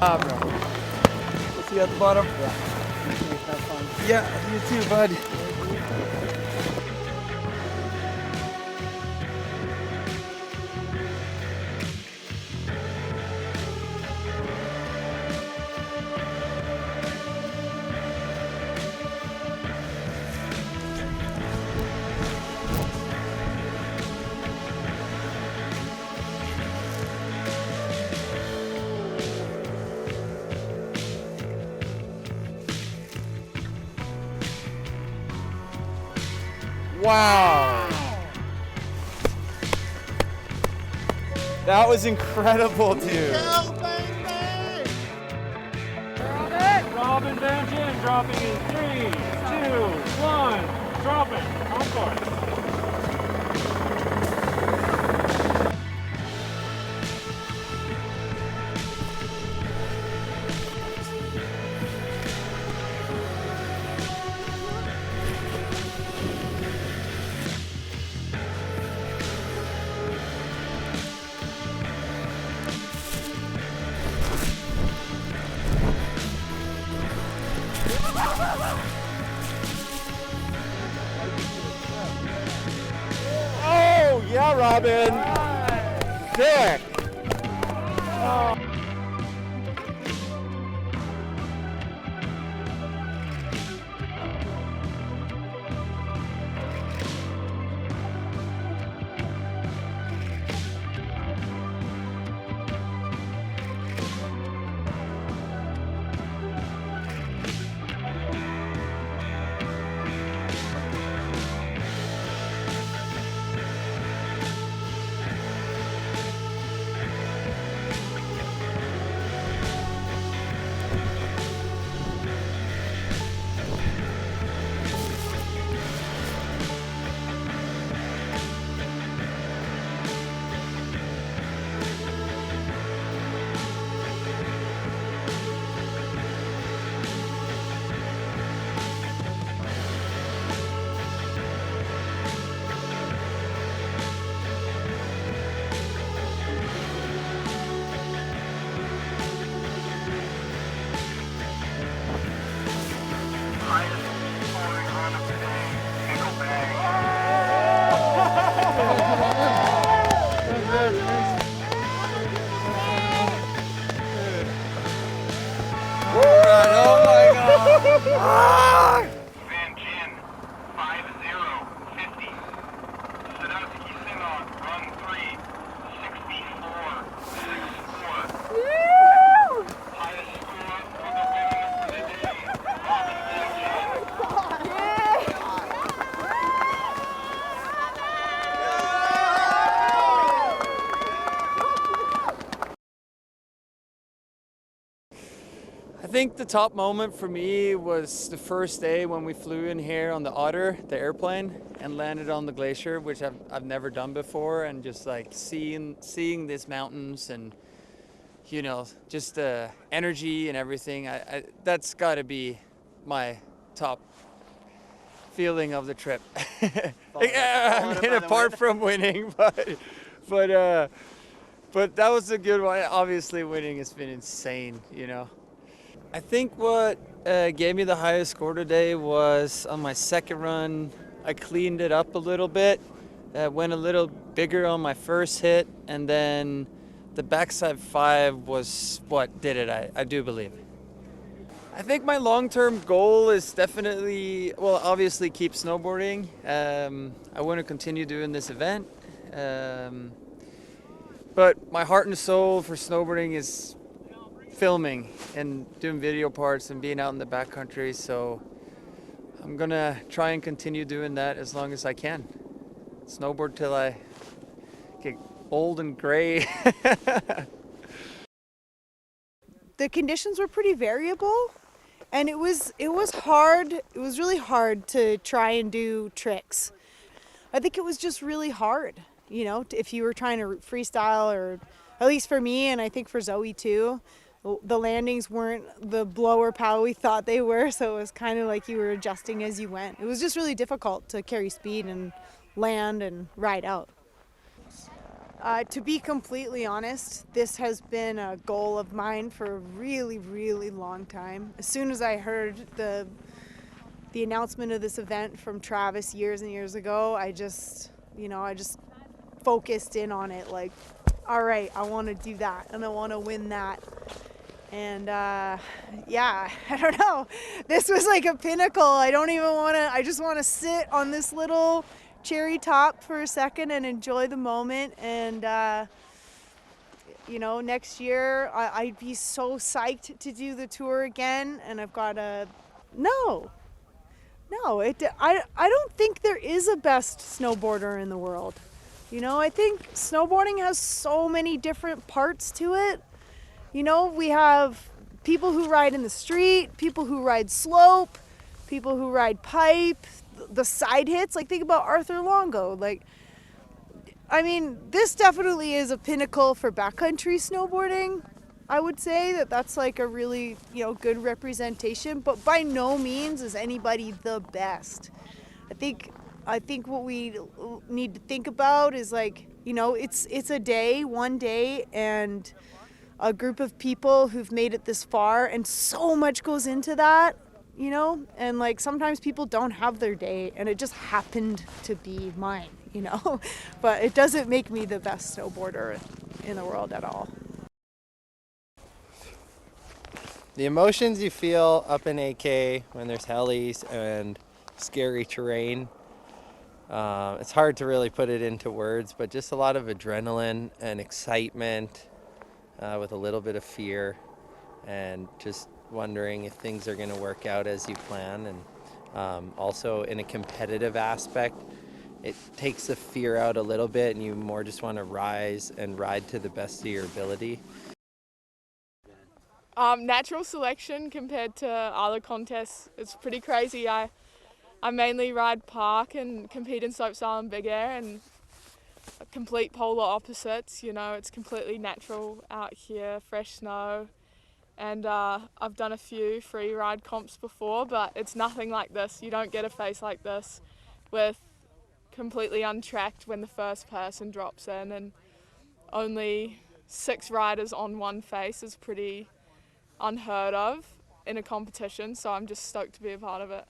Bro. We'll see you at the bottom. Yeah. Have fun. Yeah, you too, bud. Wow. That was incredible, dude. Robin down in, dropping in 3, 2, 1, dropping, encore. Oh, yeah, Robin. Sick. Van Gin, 50. Sadowski-Synnott, run 3, 64, 64. Highest score for the women for the day, Robin Van Gin. I think the top moment for me was the first day when we flew in here on the Otter, the airplane, and landed on the glacier, which I've never done before, and just like seeing these mountains and just the energy and everything. I that's got to be my top feeling of the trip. I mean, apart from winning, but that was a good one. Obviously, winning has been insane, I think what gave me the highest score today was on my second run. I cleaned it up a little bit, went a little bigger on my first hit, and then the backside 5 was what did it, I do believe. I think my long-term goal is definitely, well, obviously keep snowboarding. I want to continue doing this event. But my heart and soul for snowboarding is filming and doing video parts and being out in the backcountry, so I'm gonna try and continue doing that as long as I can. Snowboard till I get old and gray. The conditions were pretty variable, and it was hard. It was really hard to try and do tricks. I think it was just really hard, if you were trying to freestyle, or at least for me, and I think for Zoe too. The landings weren't the blower power we thought they were, so it was kind of like you were adjusting as you went. It was just really difficult to carry speed and land and ride out. To be completely honest, this has been a goal of mine for a really, really long time. As soon as I heard the announcement of this event from Travis years and years ago, I just focused in on it. Like, all right, I want to do that and I want to win that. And yeah, I don't know. This was like a pinnacle. I just want to sit on this little cherry top for a second and enjoy the moment. And next year I'd be so psyched to do the tour again. And I've got no, I don't think there is a best snowboarder in the world. I think snowboarding has so many different parts to it. We have people who ride in the street, people who ride slope, people who ride pipe, the side hits. Like, think about Arthur Longo. Like, I mean, this definitely is a pinnacle for backcountry snowboarding. I would say that's like a really, good representation, but by no means is anybody the best. I think what we need to think about is like, it's a day, one day, and a group of people who've made it this far, and so much goes into that, and like sometimes people don't have their day, and it just happened to be mine, but it doesn't make me the best snowboarder in the world at all. The emotions you feel up in AK when there's helis and scary terrain, it's hard to really put it into words, but just a lot of adrenaline and excitement, with a little bit of fear, and just wondering if things are going to work out as you plan. And also in a competitive aspect, it takes the fear out a little bit, and you more just want to rise and ride to the best of your ability. Natural selection compared to other contests, it's pretty crazy. I mainly ride park and compete in slopestyle and big air, and complete polar opposites. It's completely natural out here, fresh snow, and I've done a few free ride comps before, but it's nothing like this. You don't get a face like this with completely untracked when the first person drops in, and only 6 riders on one face is pretty unheard of in a competition, so I'm just stoked to be a part of it.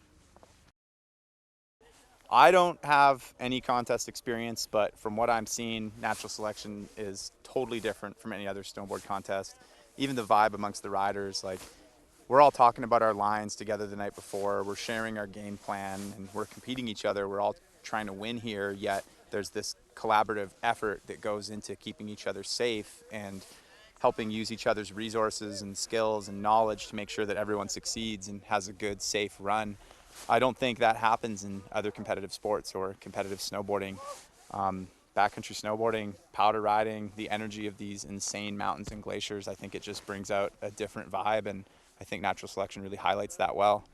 I don't have any contest experience, but from what I'm seeing, natural selection is totally different from any other snowboard contest. Even the vibe amongst the riders, like, we're all talking about our lines together the night before, we're sharing our game plan, and we're competing each other. We're all trying to win here, yet there's this collaborative effort that goes into keeping each other safe and helping use each other's resources and skills and knowledge to make sure that everyone succeeds and has a good, safe run. I don't think that happens in other competitive sports or competitive snowboarding. Backcountry snowboarding, powder riding, the energy of these insane mountains and glaciers, I think it just brings out a different vibe, and I think natural selection really highlights that well.